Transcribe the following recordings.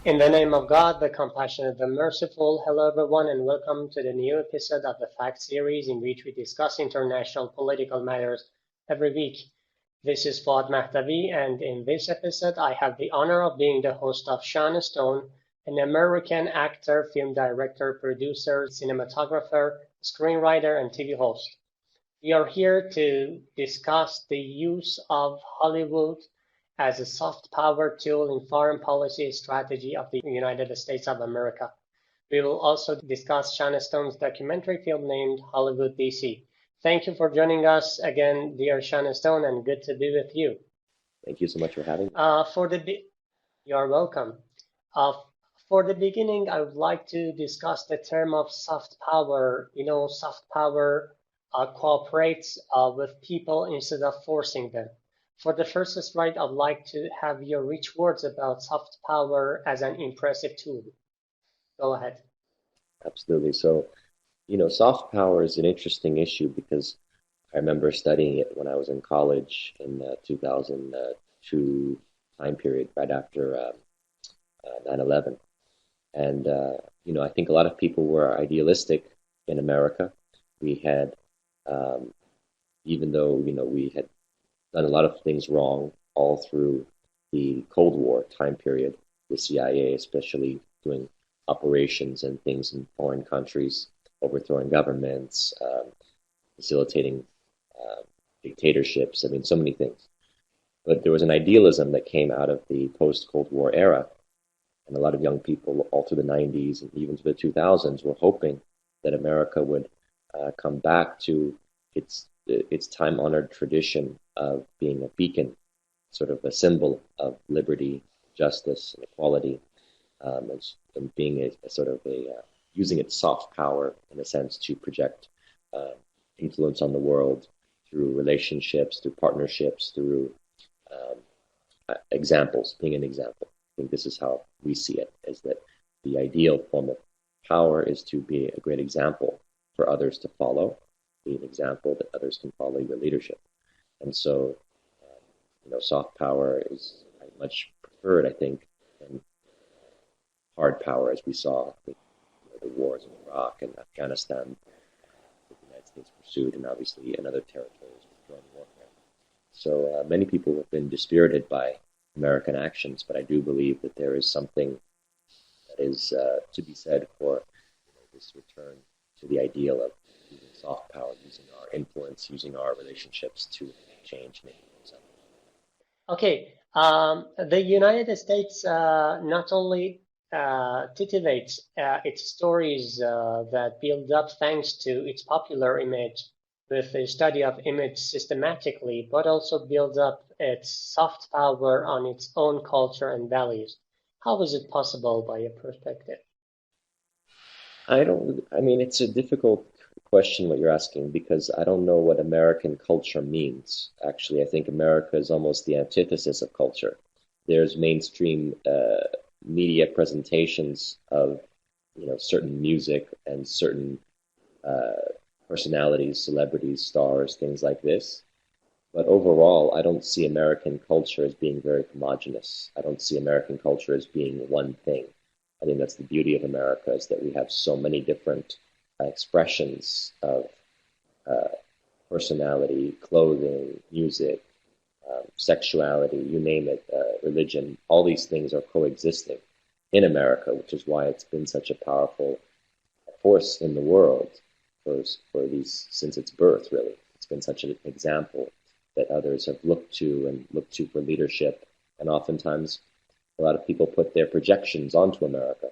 In the name of God, the compassionate, the merciful, hello everyone, and welcome to the new episode of the Fact series in which we discuss international political matters every week. This is Foad Mahdavi, and in this episode, I have the honor of being the host of Sean Stone, an American actor, film director, producer, cinematographer, screenwriter, and TV host. We are here to discuss the use of Hollywood as a soft power tool in foreign policy strategy of the United States of America. We will also discuss Shanna Stone's documentary film named Hollywood DC. Thank you for joining us again, dear Shanna Stone, and good to be with you. Thank you so much for having me. You're welcome. Uh, for the beginning, I would like to discuss the term of soft power. Soft power cooperates with people instead of forcing them. For the first slide, I'd like to have your rich words about soft power as an impressive tool. Go ahead. Absolutely. So, soft power is an interesting issue because I remember studying it when I was in college in 2002 time period, right after 9/11. And, I think a lot of people were idealistic in America. We had, um, even though, we had done a lot of things wrong all through the Cold War time period, the CIA especially doing operations and things in foreign countries, overthrowing governments, facilitating uh, dictatorships. I mean, so many things. But there was an idealism that came out of the post-Cold War era, and a lot of young people all through the 90s and even to the 2000s were hoping that America would come back to its time-honored tradition of being a beacon, sort of a symbol of liberty, justice, and equality, and being a sort of using its soft power in a sense to project uh, influence on the world through relationships, through partnerships, through um, examples, being an example. I think this is how we see it: is that the ideal form of power is to be a great example for others to follow, be an example that others can follow your leadership. And so, soft power is much preferred, I think, than hard power, as we saw with the wars in Iraq and Afghanistan that the United States pursued, and obviously in other territories with drone warfare. So many people have been dispirited by American actions, but I do believe that there is something that is to be said for this return to the ideal of using soft power, using our influence, using our relationships to change and influence others. Okay, the United States not only titillates its stories that build up thanks to its popular image with the study of image systematically, but also builds up its soft power on its own culture and values. How is it possible by your perspective? I mean, it's a difficult question what you're asking because I don't know what American culture means. Actually, I think America is almost the antithesis of culture. There's mainstream media presentations of, certain music and certain uh, personalities, celebrities, stars, things like this. But overall, I don't see American culture as being very homogenous. I don't see American culture as being one thing. I think that's the beauty of America is that we have so many different expressions of uh, personality, clothing, music, sexuality, you name it, religion. All these things are coexisting in America, which is why it's been such a powerful force in the world for these since its birth. Really, it's been such an example that others have looked to and looked to for leadership, and oftentimes a lot of people put their projections onto America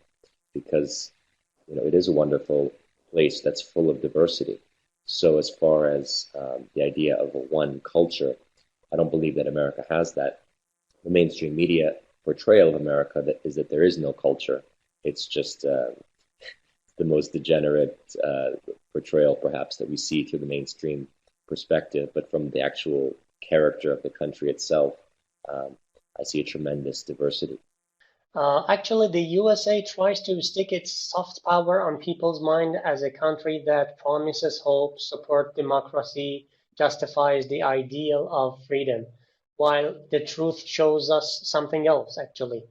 because it is a wonderful place that's full of diversity. So as far as the idea of a one culture, I don't believe that America has that. The mainstream media portrayal of America is that there is no culture. It's just the most degenerate portrayal, perhaps, that we see through the mainstream perspective. But from the actual character of the country itself, um, I see a tremendous diversity. Actually, the USA tries to stick its soft power on people's mind as a country that promises hope, support democracy, justifies the ideal of freedom, while the truth shows us something else, actually.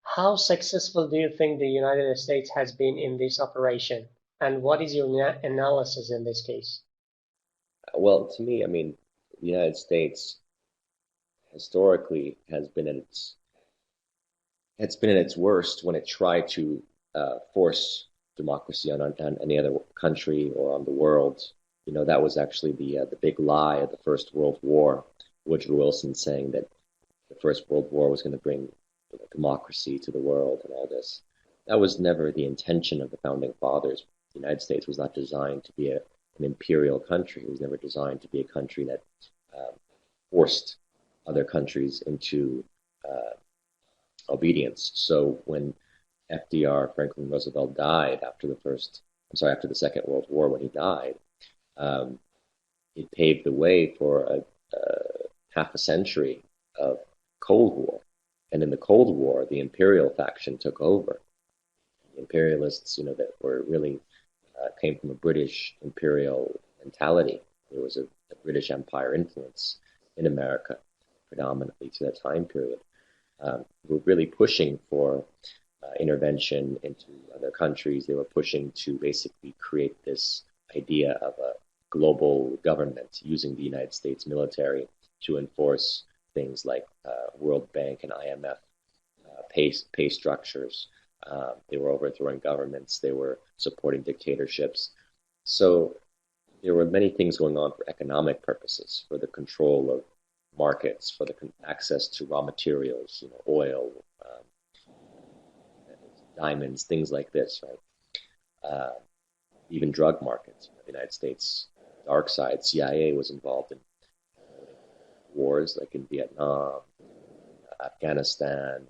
How successful do you think the United States has been in this operation? And what is your analysis in this case? Well, to me, I mean, the United States historically has been at its worst when it tried to force democracy on any other country or on the world. You know, that was actually the big lie of the First World War. Woodrow Wilson saying that the First World War was going to bring democracy to the world and all this. That was never the intention of the founding fathers. The United States was not designed to be an imperial country. It was never designed to be a country that um, forced other countries into obedience. So when FDR, Franklin Roosevelt, died after the Second World War, when he died, um, it paved the way for a half a century of Cold War. And in the Cold War, the imperial faction took over. The imperialists, you know, that were really came from a British imperial mentality. There was a British Empire influence in America, predominantly to that time period. Were really pushing for intervention into other countries. They were pushing to basically create this idea of a global government using the United States military to enforce things like World Bank and IMF pay structures. They were overthrowing governments. They were supporting dictatorships. So there were many things going on for economic purposes, for the control of markets, for the access to raw materials, you know, oil, diamonds, things like this, right? Even drug markets. You know, the United States dark side, CIA was involved in wars like in Vietnam, Afghanistan,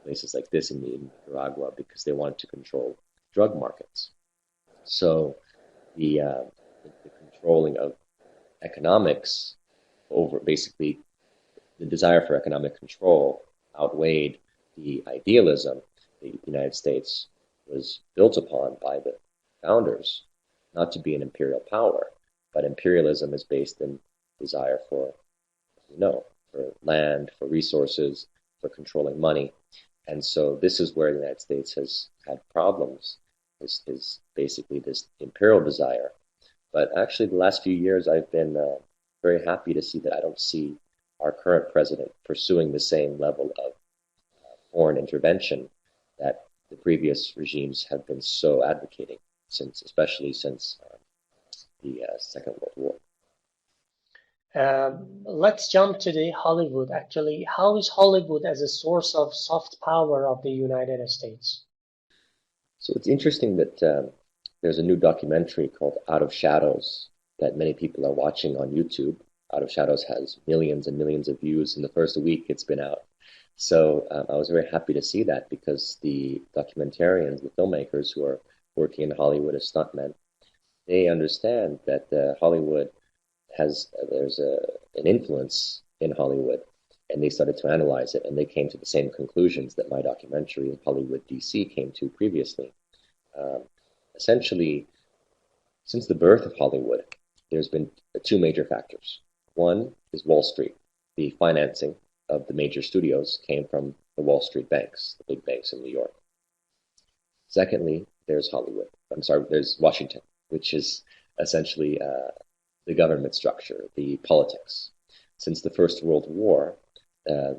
places like this in Nicaragua because they wanted to control drug markets. So the controlling of economics over basically the desire for economic control outweighed the idealism the United States was built upon by the founders, not to be an imperial power, but imperialism is based in desire for, you know, for land, for resources, for controlling money. And so this is where the United States has had problems, is basically this imperial desire. But actually, the last few years, I've been very happy to see that I don't see our current president pursuing the same level of foreign intervention that the previous regimes have been so advocating since, especially since the Second World War. Let's jump to the Hollywood. Actually, how is Hollywood as a source of soft power of the United States? So it's interesting that there's a new documentary called Out of Shadows that many people are watching on YouTube. Out of Shadows has millions and millions of views in the first week it's been out. So I was very happy to see that because the documentarians, the filmmakers who are working in Hollywood as stuntmen, they understand that Hollywood has there's an influence in Hollywood, and they started to analyze it, and they came to the same conclusions that my documentary Hollywood DC came to previously. Um, Essentially, since the birth of Hollywood, there's been two major factors. One is Wall Street. The financing of the major studios came from the Wall Street banks, the big banks in New York. Secondly, there's Hollywood. I'm sorry, there's Washington, which is essentially the government structure, the politics. Since the First World War, uh,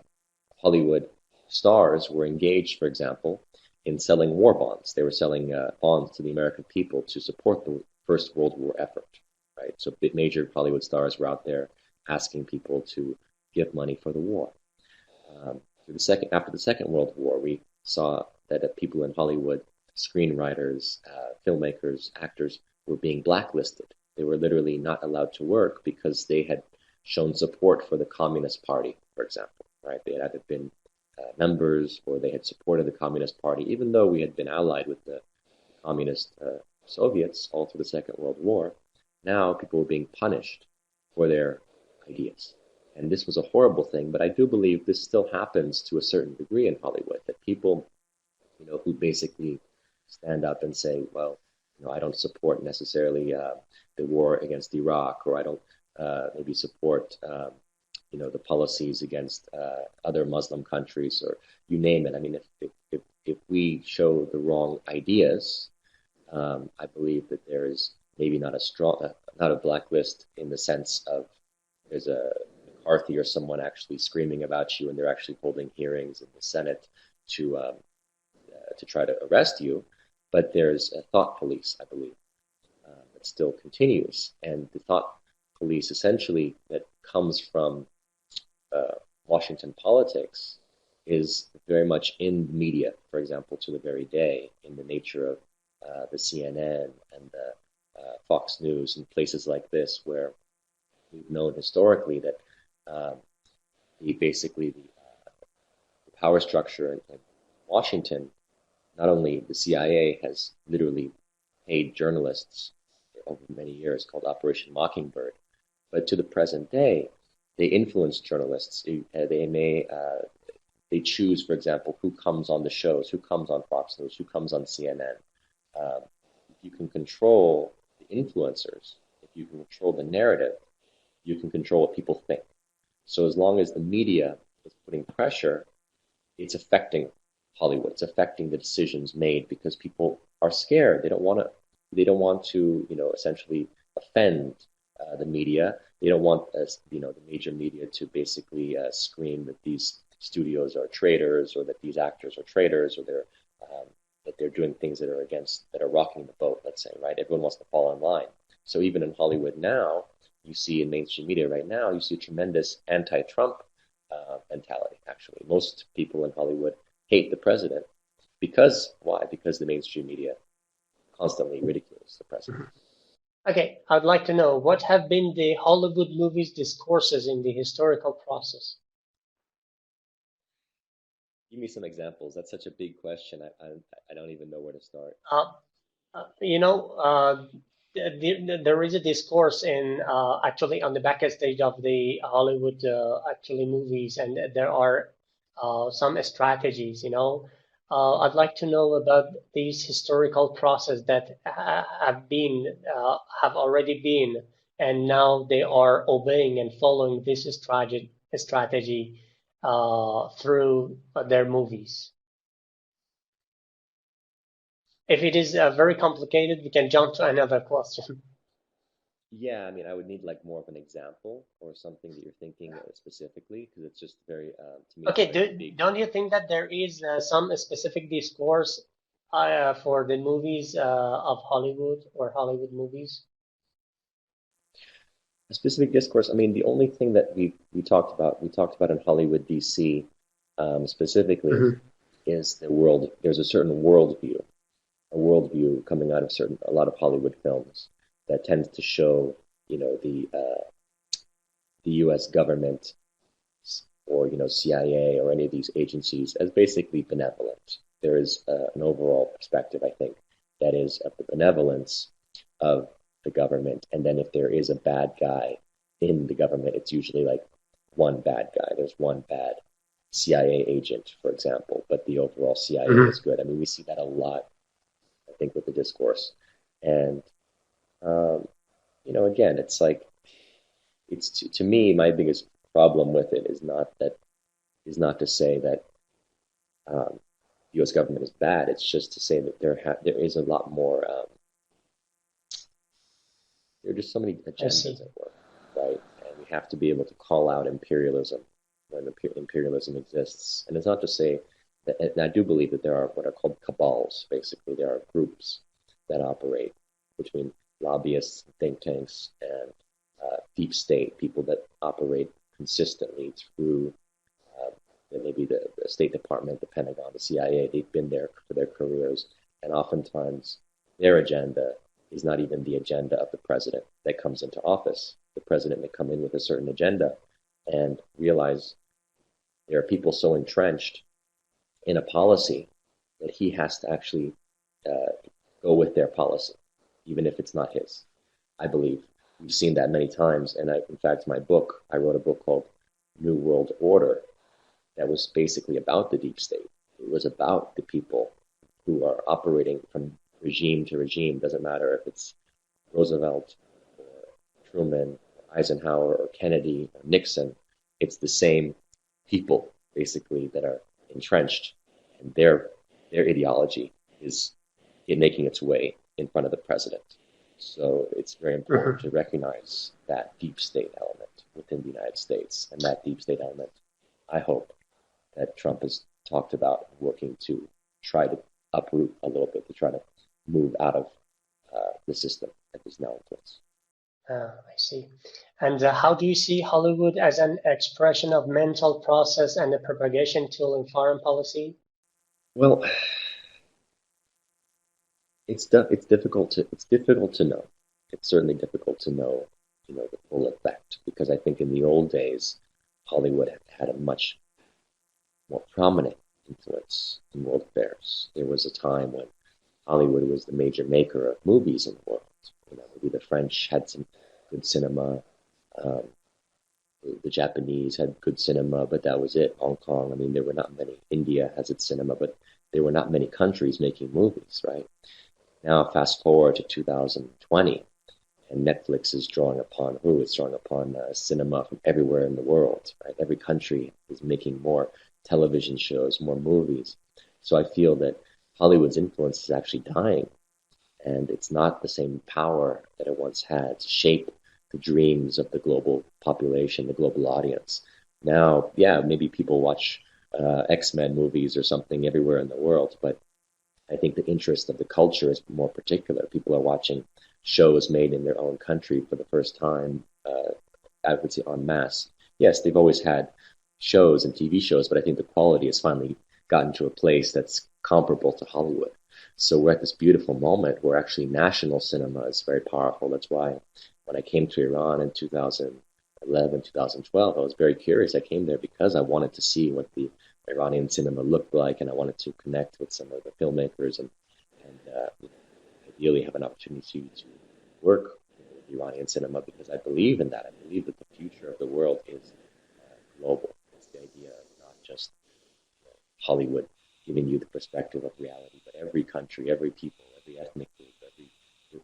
Hollywood stars were engaged, for example, in selling war bonds. They were selling bonds to the American people to support the First World War effort, right? So major Hollywood stars were out there asking people to give money for the war. After the Second World War, we saw that people in Hollywood, screenwriters, filmmakers, actors, were being blacklisted. They were literally not allowed to work because they had shown support for the Communist Party, for example. Right? They had either been members or they had supported the Communist Party, even though we had been allied with the communist Soviets all through the Second World War. Now people were being punished for their ideas. And this was a horrible thing, but I do believe this still happens to a certain degree in Hollywood, that people, you know, who basically stand up and say, well, you know, I don't support necessarily the war against Iraq, or I don't maybe support the policies against other Muslim countries, or you name it. I mean, if we show the wrong ideas, I believe that there is maybe not a strong, not a blacklist in the sense of there's a McCarthy or someone actually screaming about you, and they're actually holding hearings in the Senate to try to arrest you. But there's a thought police, I believe, that still continues, and the thought police essentially that comes from uh, Washington politics is very much in media, for example, to the very day, in the nature of the CNN and the Fox News and places like this, where we've known historically that um, the power structure in Washington, not only the CIA has literally paid journalists over many years called Operation Mockingbird, but to the present day, they influence journalists. They choose, for example, who comes on the shows, who comes on Fox News, who comes on CNN. If you can control the influencers, if you can control the narrative, you can control what people think. So as long as the media is putting pressure, it's affecting Hollywood. It's affecting the decisions made because people are scared. They don't want to. They don't want to, essentially offend the media. They don't want, the major media to basically scream that these studios are traitors, or that these actors are traitors, or that they're doing things that are rocking the boat. Let's say, right? Everyone wants to fall in line. So even in Hollywood now, you see in mainstream media right now, you see a tremendous anti-Trump mentality. Actually, most people in Hollywood hate the president because why? Because the mainstream media constantly ridicules the president. Okay, I'd like to know what have been the Hollywood movies' discourses in the historical process? Give me some examples. That's such a big question. I don't even know where to start. Uh, you know, there is a discourse in actually on the backstage of the Hollywood actually movies, and there are some strategies. I'd like to know about these historical process that have already been, and now they are obeying and following this strategy through their movies. If it is very complicated, we can jump to another question. Yeah, I mean, I would need like more of an example or something that you're thinking specifically, because it's just very, to me, it's a Okay, very big. don't you think that there is some specific discourse for the movies of Hollywood or Hollywood movies? A specific discourse. I mean, the only thing that we talked about in Hollywood, DC, specifically, Hmm. is the world. There's a certain worldview coming out of a lot of Hollywood films that tends to show, the U.S. government, or CIA or any of these agencies, as basically benevolent. There is an overall perspective, I think, that is of the benevolence of the government, and then if there is a bad guy in the government, it's usually like one bad guy. There's one bad CIA agent, for example, but the overall CIA is Hmm. good. I mean, we see that a lot, I think, with the discourse, and um, again, it's like to me, my biggest problem with it is not to say that the U.S. government is bad. It's just to say that there is a lot more. There are just so many I see. agendas at work, right? And we have to be able to call out imperialism when imperialism exists. And it's not to say that, and I do believe that there are what are called cabals. Basically, there are groups that operate between lobbyists, think tanks, and deep state people that operate consistently through uh, maybe the State Department, the Pentagon, the CIA. They've been there for their careers, and oftentimes their agenda is not even the agenda of the president that comes into office. The president may come in with a certain agenda and realize there are people so entrenched in a policy that he has to actually uh, go with their policy, even if it's not his. I believe we've seen that many times. And in fact, I wrote a book called New World Order that was basically about the deep state. It was about the people who are operating from regime to regime. Doesn't matter if it's Roosevelt or Truman, or Eisenhower or Kennedy or Nixon. it's the same people basically that are entrenched, and their ideology is making its way in front of the president. So it's very important Mhm. to recognize that deep state element within the United States, and that deep state element, I hope, that Trump has talked about working to try to uproot a little bit, to try to move out of the system that is now in place. I see. And how do you see Hollywood as an expression of mental process and a propagation tool in foreign policy? Well, it's difficult to know. It's certainly difficult to know, the full effect because I think in the old days, Hollywood had a much more prominent influence in world affairs. There was a time when Hollywood was the major maker of movies in the world. Maybe the French had some good cinema. Um, the Japanese had good cinema, but that was it. Hong Kong, I mean, there were not many. India has its cinema, but there were not many countries making movies, right? Now, fast forward to 2020, and Netflix is drawing upon who? It's drawing upon cinema from everywhere in the world, right? Every country is making more television shows, more movies. So I feel that Hollywood's influence is actually dying, and it's not the same power that it once had to shape the dreams of the global population, the global audience. Now, yeah, maybe people watch X-Men movies or something everywhere in the world, but I think the interest of the culture is more particular. People are watching shows made in their own country for the first time, I would say en masse. Yes, they've always had shows and TV shows, but I think the quality has finally gotten to a place that's comparable to Hollywood. So we're at this beautiful moment where actually national cinema is very powerful. That's why when I came to Iran in 2011, 2012, I was very curious. I came there because I wanted to see what the Iranian cinema looked like, and I wanted to connect with some of the filmmakers and ideally have an opportunity to work with Iranian cinema because I believe in that. I believe that the future of the world is global. It's the idea of not just Hollywood giving you the perspective of reality, but every country, every people, every ethnic group,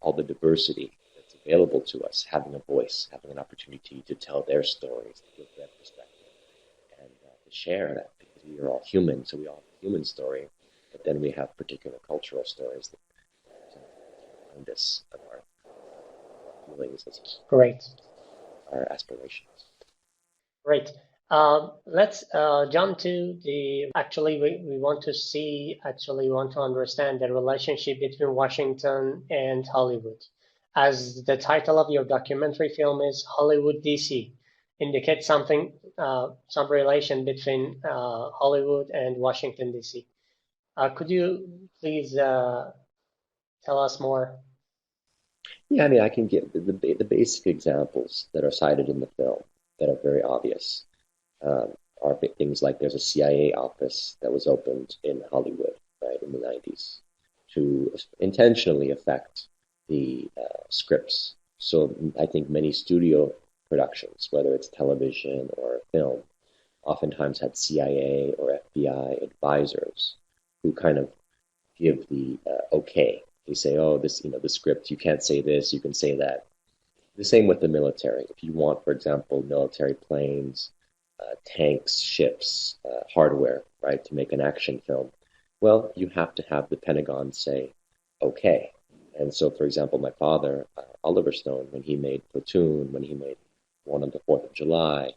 all the diversity that's available to us, having a voice, having an opportunity to tell their stories, to give their perspective, and to share that because we are all human, so we all have a human story, but then we have particular cultural stories that remind us of our feelings as Great. our aspirations. Great. Let's jump to the. Actually, we want to see, actually, want to understand the relationship between Washington and Hollywood. As the title of your documentary film is Hollywood, DC, indicates something, some relation between Hollywood and Washington, DC. Could you please tell us more? Yeah, I mean, I can give the basic examples that are cited in the film that are very obvious. Are things like there's a CIA office that was opened in Hollywood, right, in the 90s to intentionally affect the scripts. So I think many studio productions, whether it's television or film, oftentimes had CIA or FBI advisors who kind of give the okay. They say, oh, this, the script, you can't say this, you can say that. The same with the military. If you want, for example, military planes, tanks, ships, hardware, right, to make an action film, well, you have to have the Pentagon say, okay. And so, for example, my father, Oliver Stone, when he made Platoon, when he made One on the 4th of July,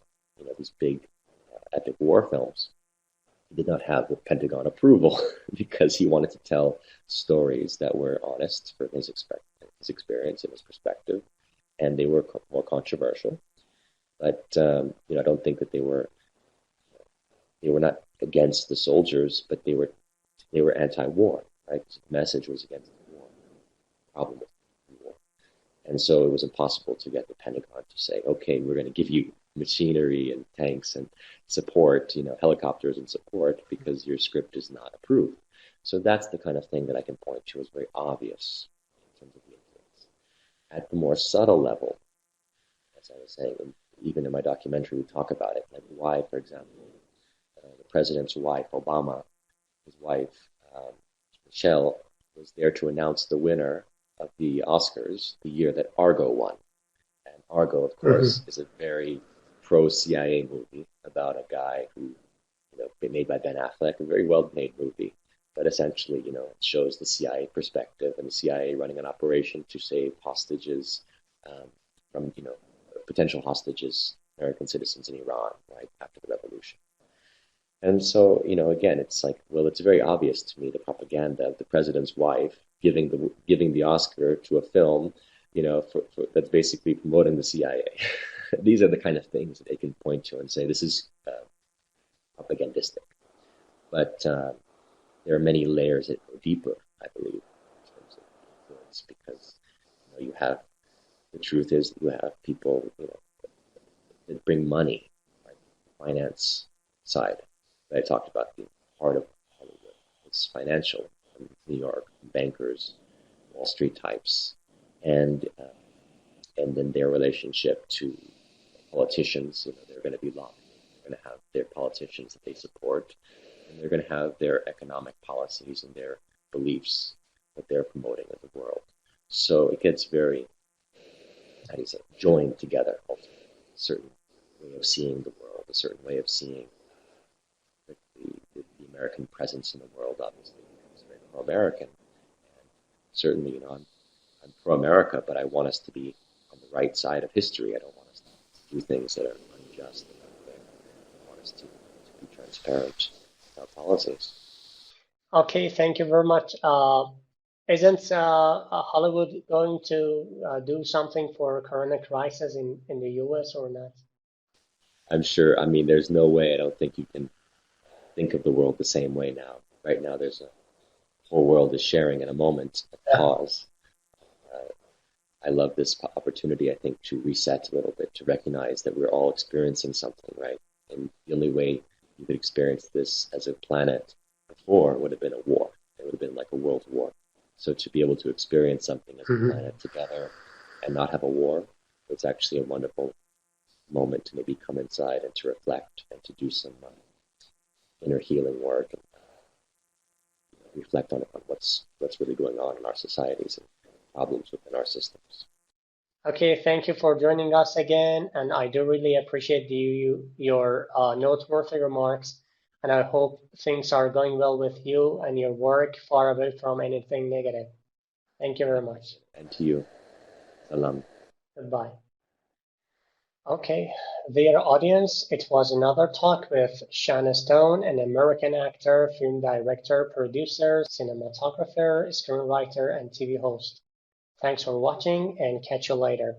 these big epic war films, he did not have the Pentagon approval because he wanted to tell stories that were honest from his experience and his perspective, and they were more controversial. But I don't think that they were not against the soldiers, but they were anti-war, right? The message was against the war, the problem with the war, and so it was impossible to get the Pentagon to say, okay, we're going to give you machinery and tanks and support, helicopters and support because your script is not approved. So that's the kind of thing that I can point to as very obvious in terms of the influence. At the more subtle level, as I was saying, and even in my documentary, we talk about it, like why, for example, the president's wife, Obama, his wife, Michelle, was there to announce the winner of the Oscars the year that Argo won. And Argo, of course, Mhm. is a very pro-CIA movie about a guy who, made by Ben Affleck, a very well-made movie. But essentially, it shows the CIA perspective and the CIA running an operation to save hostages from, potential hostages, American citizens in Iran, right after the revolution. And so, again, it's like, well, it's very obvious to me the propaganda of the president's wife giving the Oscar to a film, that's basically promoting the CIA. These are the kind of things that they can point to and say this is propagandistic. But there are many layers that go deeper, I believe, in terms of influence, because you have the truth is that you have people, that bring money, like the finance side that I talked about being part of Hollywood. It's financial from New York, bankers, Wall Street types, and then their relationship to politicians. They're going to be lobbying. They're going to have their politicians that they support, and they're going to have their economic policies and their beliefs that they're promoting in the world. So it gets very, how do you say, joined together ultimately. A certain way of seeing the world, a certain way of seeing the American presence in the world, obviously, becomes very pro-American. And certainly, I'm pro-America, but I want us to be on the right side of history. I don't want us to do things that are unjust and unfair. I want us to be transparent with our policies. Okay, thank you very much. Isn't Hollywood going to do something for Corona crisis in the US or not? I'm sure, I mean, there's no way, I don't think you can think of the world the same way now. Right now, there's a whole world is sharing in a moment, a Yeah. pause. Uh, I love this opportunity, I think, to reset a little bit, to recognize that we're all experiencing something, right? And the only way you could experience this as a planet before would have been a war. It would have been like a world war. So to be able to experience something as a Mhm. planet together and not have a war, it's actually a wonderful moment to maybe come inside and to reflect and to do some inner healing work and reflect on what's really going on in our societies and problems within our systems. Okay, thank you for joining us again, and I do really appreciate your noteworthy remarks, and I hope things are going well with you and your work, far away from anything negative. Thank you very much. And to you, salam. Goodbye. Okay, dear audience, it was another talk with Shanna Stone, an American actor, film director, producer, cinematographer, screenwriter, and TV host. Thanks for watching and catch you later.